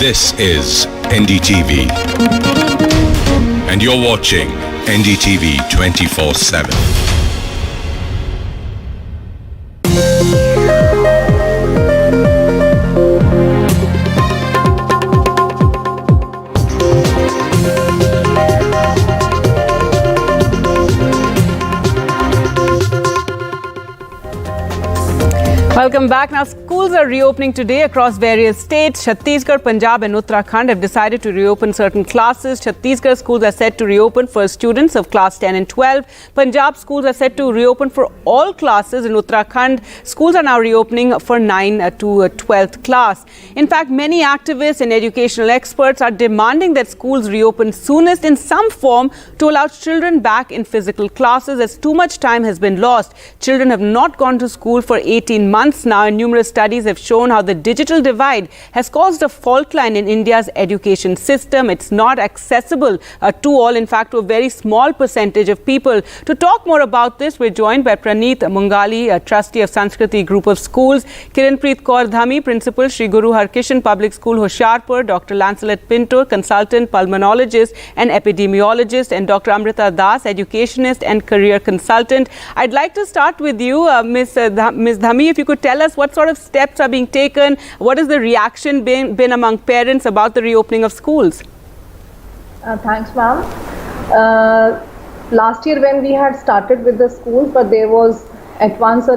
This is NDTV. And you're watching NDTV 24/7. Welcome back. Now, schools are reopening today across various states. Chhattisgarh, Punjab and Uttarakhand have decided to reopen certain classes. Chhattisgarh schools are set to reopen for students of class 10 and 12. Punjab schools are set to reopen for all classes. In Uttarakhand, schools are now reopening for 9 to 12th class. In fact, many activists and educational experts are demanding that schools reopen soonest in some form to allow children back in physical classes, as too much time has been lost. Children have not gone to school for 18 months now, and numerous studies have shown how the digital divide has caused a fault line in India's education system. It's not accessible to all, in fact, to a very small percentage of people. To talk more about this, we're joined by Praneeth Mungali, a trustee of Sanskriti Group of Schools, Kiranpreet Kaur Dhami, principal, Shri Guru Harkishan Public School, Hoshiarpur, Dr. Lancelot Pinto, consultant pulmonologist and epidemiologist, and Dr. Amrita Das, educationist and career consultant. I'd like to start with you, Ms. Dhami, if you could tell us what sort of steps are being taken. What has the reaction been among parents about the reopening of schools? Thanks, ma'am. Last year when we had started with the schools, but there was at once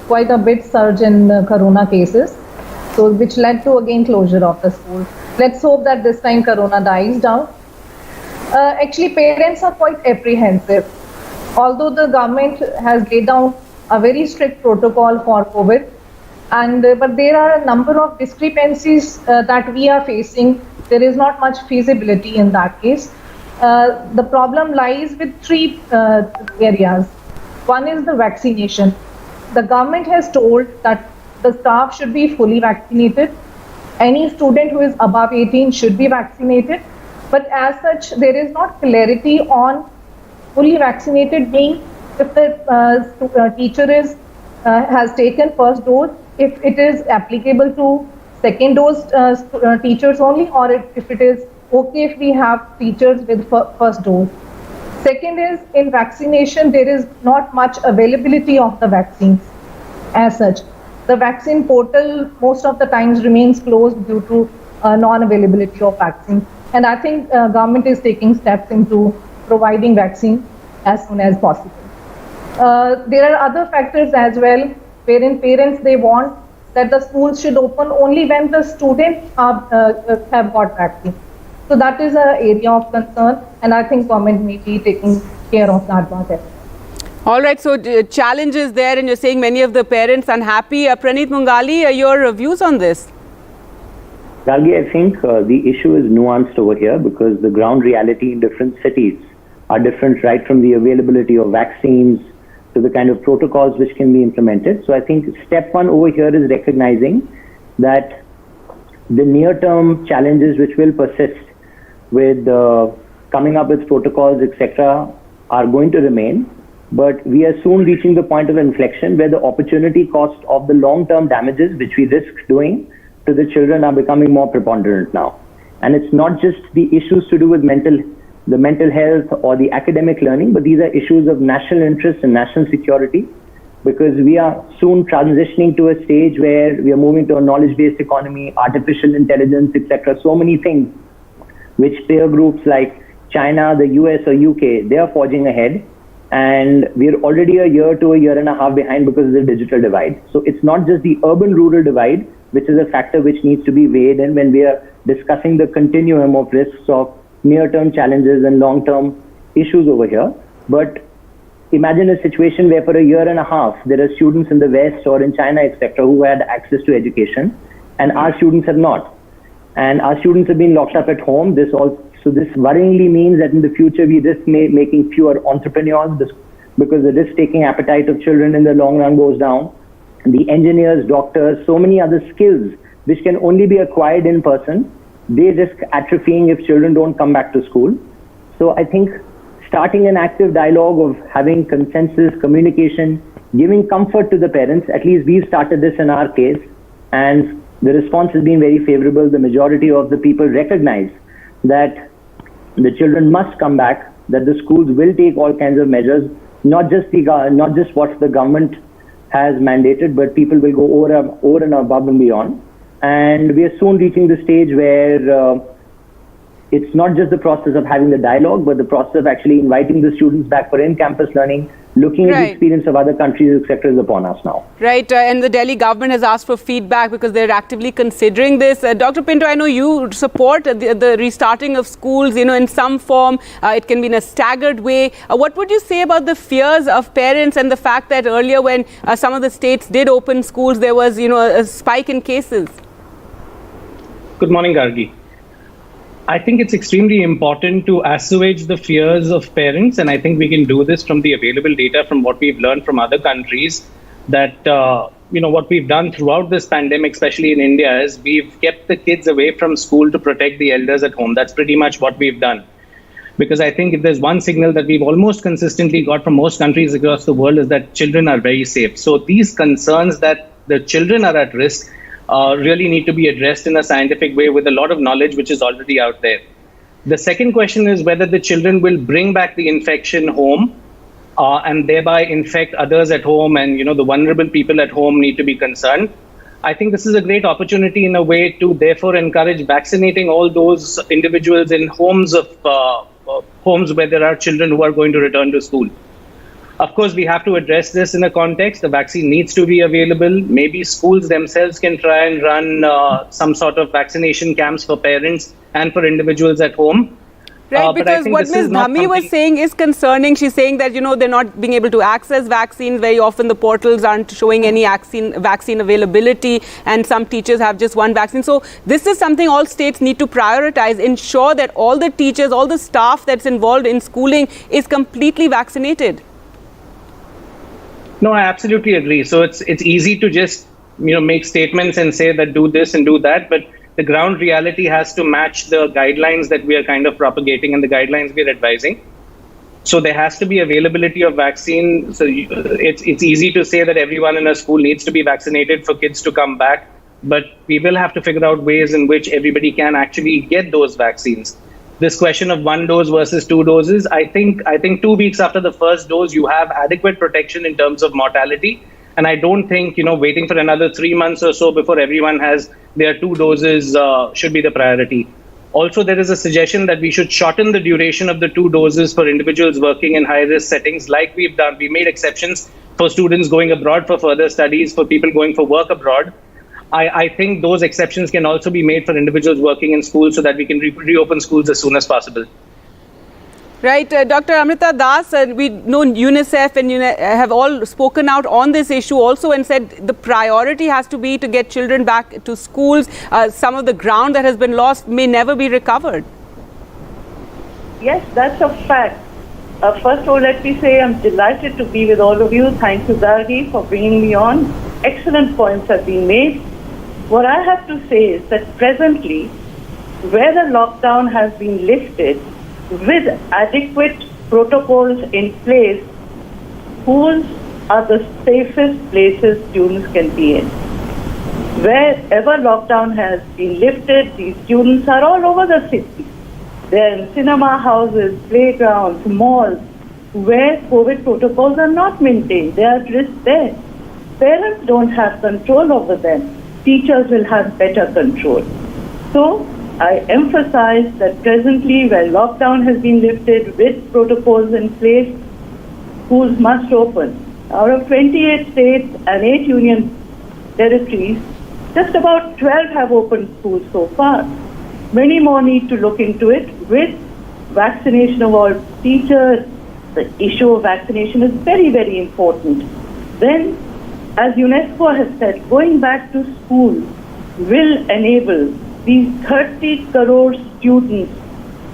quite a bit surge in corona cases, so which led to again closure of the school. Let's hope that this time corona dies down. Actually, parents are quite apprehensive. Although the government has laid down a very strict protocol for COVID, but there are a number of discrepancies that we are facing. There is not much feasibility in that case. The problem lies with three areas. One is the vaccination. The government has told that the staff should be fully vaccinated. Any student who is above 18 should be vaccinated. But as such, there is not clarity on fully vaccinated being if the teacher has taken first dose, if it is applicable to second dose teachers only, or if it is okay if we have teachers with first dose. Second is, in vaccination, there is not much availability of the vaccines as such. The vaccine portal most of the times remains closed due to non-availability of vaccines. And I think government is taking steps into providing vaccine as soon as possible. There are other factors as well, wherein parents, they want that the schools should open only when the students have got vaccine. So that is an area of concern, and I think government may be taking care of that matter. All right, so challenges there, and you're saying many of the parents unhappy. Praneeth Mungali, your views on this? Gargi, I think the issue is nuanced over here because the ground reality in different cities are different, right from the availability of vaccines to the kind of protocols which can be implemented. So I think step one over here is recognizing that the near-term challenges which will persist with coming up with protocols, etc., are going to remain. But we are soon reaching the point of inflection where the opportunity cost of the long-term damages which we risk doing to the children are becoming more preponderant now. And it's not just the issues to do with the mental health or the academic learning, but these are issues of national interest and national security, because we are soon transitioning to a stage where we are moving to a knowledge-based economy, artificial intelligence, etc. So many things which peer groups like China, the US or UK, they are forging ahead. And we're already a year to a year and a half behind because of the digital divide. So it's not just the urban-rural divide, which is a factor which needs to be weighed in when we are discussing the continuum of risks of near-term challenges and long-term issues over here. But imagine a situation where for a year and a half, there are students in the West or in China, etc., who had access to education, and our students have not. And our students have been locked up at home. This worryingly means that in the future, we risk making fewer entrepreneurs because the risk-taking appetite of children in the long run goes down. The engineers, doctors, so many other skills which can only be acquired in person, they risk atrophying if children don't come back to school. So I think starting an active dialogue of having consensus, communication, giving comfort to the parents, at least we've started this in our case, and the response has been very favorable. The majority of the people recognize that the children must come back, that the schools will take all kinds of measures, not just what the government has mandated, but people will go over and above and beyond. And we are soon reaching the stage where it's not just the process of having the dialogue, but the process of actually inviting the students back for in-campus learning, looking at the experience of other countries, etc., is upon us now. Right, and the Delhi government has asked for feedback because they're actively considering this. Dr. Pinto, I know you support the restarting of schools, in some form. It can be in a staggered way. What would you say about the fears of parents and the fact that earlier when some of the states did open schools, there was, a spike in cases? Good morning, Gargi. I think it's extremely important to assuage the fears of parents, and I think we can do this from the available data from what we've learned from other countries, that what we've done throughout this pandemic, especially in India, is we've kept the kids away from school to protect the elders at home. That's pretty much what we've done. Because I think if there's one signal that we've almost consistently got from most countries across the world is that children are very safe. So these concerns that the children are at risk really need to be addressed in a scientific way with a lot of knowledge which is already out there. The second question is whether the children will bring back the infection home and thereby infect others at home, and the vulnerable people at home need to be concerned. I think this is a great opportunity in a way to therefore encourage vaccinating all those individuals in homes where there are children who are going to return to school. Of course, we have to address this in a context. The vaccine needs to be available. Maybe schools themselves can try and run some sort of vaccination camps for parents and for individuals at home. Right, because what Ms. Dhami was saying is concerning. She's saying that, they're not being able to access vaccines. Very often the portals aren't showing any vaccine availability, and some teachers have just one vaccine. So this is something all states need to prioritize, ensure that all the teachers, all the staff that's involved in schooling is completely vaccinated. No, I absolutely agree. So it's easy to just, make statements and say that do this and do that, but the ground reality has to match the guidelines that we are kind of propagating and the guidelines we're advising. So there has to be availability of vaccine. So it's easy to say that everyone in a school needs to be vaccinated for kids to come back, but we will have to figure out ways in which everybody can actually get those vaccines. This question of 1 dose versus 2 doses, I think 2 weeks after the first dose, you have adequate protection in terms of mortality. And I don't think, waiting for another 3 months or so before everyone has their 2 doses should be the priority. Also, there is a suggestion that we should shorten the duration of the 2 doses for individuals working in high-risk settings like we've done. We made exceptions for students going abroad for further studies, for people going for work abroad. I think those exceptions can also be made for individuals working in schools so that we can reopen schools as soon as possible. Right. Dr. Amrita Das, we know UNICEF and have all spoken out on this issue also and said the priority has to be to get children back to schools. Some of the ground that has been lost may never be recovered. Yes, that's a fact. First of all, let me say I'm delighted to be with all of you. Thank you, Gargi, for bringing me on. Excellent points have been made. What I have to say is that presently, where the lockdown has been lifted, with adequate protocols in place, schools are the safest places students can be in. Wherever lockdown has been lifted, these students are all over the city. They're in cinema houses, playgrounds, malls, where COVID protocols are not maintained. They are at risk there. Parents don't have control over them. Teachers will have better control. So I emphasize that presently, where lockdown has been lifted with protocols in place, schools must open. Out of 28 states and 8 union territories, just about 12 have opened schools so far. Many more need to look into it with vaccination of all teachers. The issue of vaccination is very, very important. Then, as UNESCO has said, going back to school will enable these 30 crore students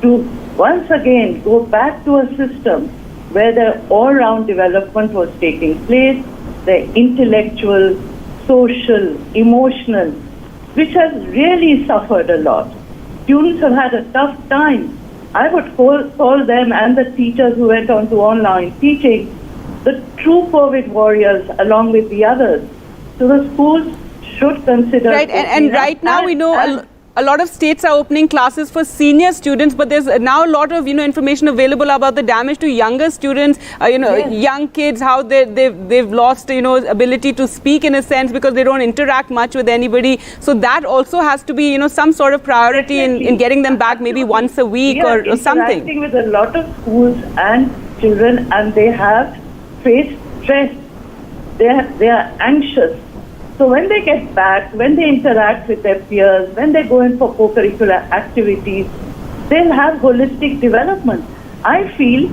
to once again go back to a system where their all-round development was taking place, their intellectual, social, emotional, which has really suffered a lot. Students have had a tough time. I would call them and the teachers who went on to online teaching the true COVID warriors along with the others. So the schools should consider. Right, and right now we know a lot of states are opening classes for senior students, but there's now a lot of information available about the damage to younger students, Yes. young kids, how they've lost ability to speak in a sense because they don't interact much with anybody. So that also has to be some sort of priority in getting them back maybe once a week or something. Interacting with a lot of schools and children, and they have faced stress. They are anxious. So when they get back, when they interact with their peers, when they go in for co-curricular activities, they'll have holistic development. I feel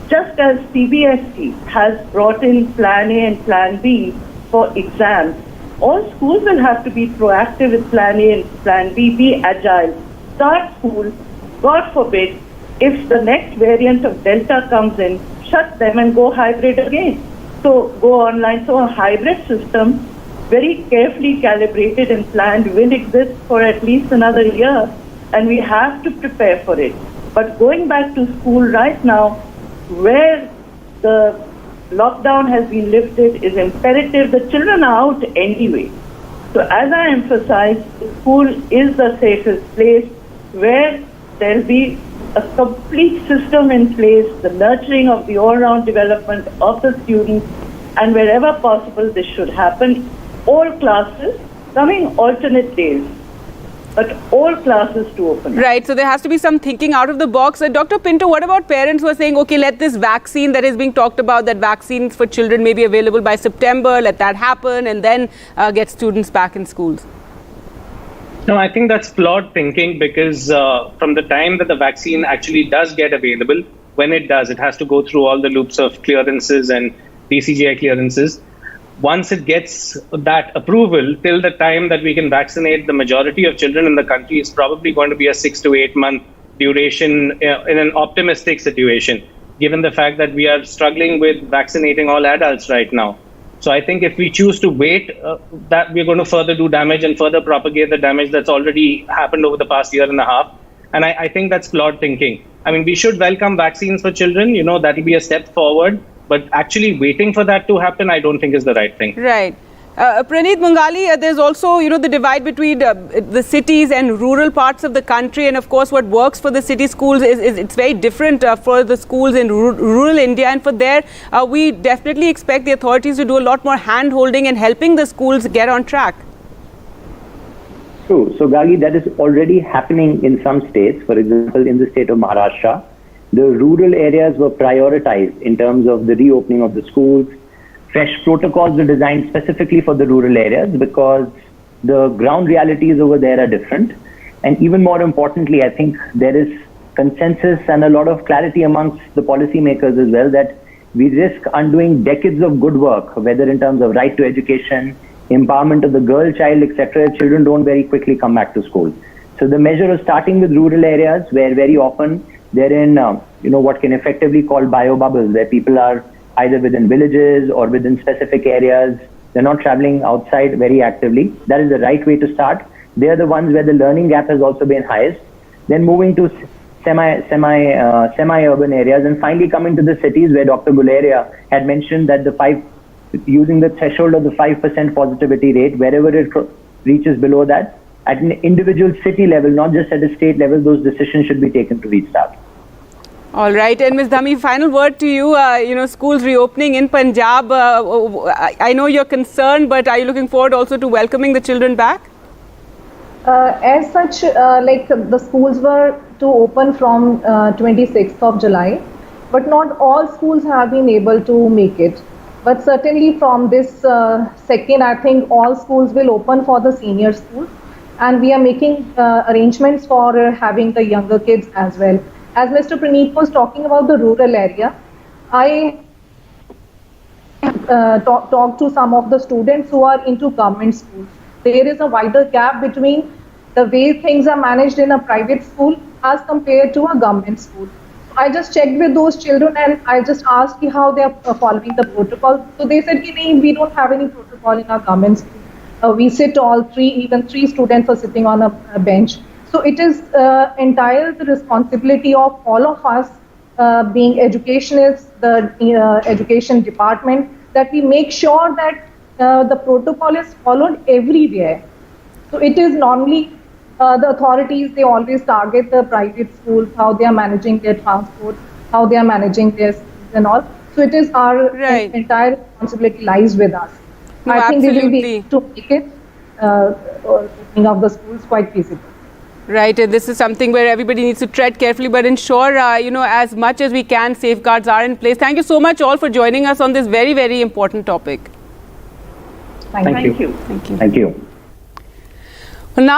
just as CBSE has brought in Plan A and Plan B for exams, all schools will have to be proactive with Plan A and Plan B, be agile. Start school, God forbid, if the next variant of Delta comes in, shut them and go hybrid again. So go online. So a hybrid system, very carefully calibrated and planned, will exist for at least another year, and we have to prepare for it. But going back to school right now, where the lockdown has been lifted, is imperative. The children are out anyway. So as I emphasized, school is the safest place where there'll be a complete system in place, the nurturing of the all-round development of the students, and wherever possible this should happen. All classes coming alternate days, but all classes to open. Right, so there has to be some thinking out of the box. Dr. Pinto, what about parents who are saying, okay, let this vaccine that is being talked about, that vaccines for children may be available by September, let that happen, and then get students back in schools? No, I think that's flawed thinking, because from the time that the vaccine actually does get available, when it does, it has to go through all the loops of clearances and DCGI clearances. Once it gets that approval, till the time that we can vaccinate the majority of children in the country is probably going to be a 6 to 8 month duration in an optimistic situation, given the fact that we are struggling with vaccinating all adults right now. So I think if we choose to wait, that we're going to further do damage and further propagate the damage that's already happened over the past year and a half. And I think that's flawed thinking. I mean, we should welcome vaccines for children. That will be a step forward. But actually waiting for that to happen, I don't think is the right thing. Right. Praneeth Mungali, there's also, the divide between the cities and rural parts of the country. And of course, what works for the city schools is it's very different for the schools in rural India. And for there, we definitely expect the authorities to do a lot more hand-holding and helping the schools get on track. True. So, Gargi, that is already happening in some states. For example, in the state of Maharashtra, the rural areas were prioritized in terms of the reopening of the schools. Fresh protocols were designed specifically for the rural areas because the ground realities over there are different. And even more importantly, I think there is consensus and a lot of clarity amongst the policymakers as well that we risk undoing decades of good work, whether in terms of right to education, empowerment of the girl child, etc. Children don't very quickly come back to school. So the measure of starting with rural areas where very often they're in, what can effectively call bio bubbles, where people are either within villages or within specific areas. They're not traveling outside very actively. That is the right way to start. They're the ones where the learning gap has also been highest. Then moving to semi-urban areas, and finally coming to the cities where Dr. Guleria had mentioned that using the threshold of the 5% positivity rate, wherever it reaches below that, at an individual city level, not just at a state level, those decisions should be taken to restart. All right. And Ms. Dhami, final word to you. Schools reopening in Punjab. I know you're concerned, but are you looking forward also to welcoming the children back? As such, the schools were to open from 26th of July, but not all schools have been able to make it. But certainly from this second, I think all schools will open for the senior schools. And we are making arrangements for having the younger kids as well. As Mr. Praneeth was talking about the rural area, I talked to some of the students who are into government schools. There is a wider gap between the way things are managed in a private school as compared to a government school. I just checked with those children and I just asked how they are following the protocol. So they said, we don't have any protocol in our government school. We sit all even three students are sitting on a bench. So it is entire the responsibility of all of us being educationists, the education department, that we make sure that the protocol is followed everywhere. So it is normally the authorities, they always target the private schools, how they are managing their transport, how they are managing their schools and all. So it is our Right. entire responsibility lies with us. No, I think we will be absolutely. able to make it opening of the schools quite feasible. Right, and this is something where everybody needs to tread carefully, but ensure, as much as we can, safeguards are in place. Thank you so much all for joining us on this very, very important topic. Thank you. Thank you. Thank you. Thank you. Well, now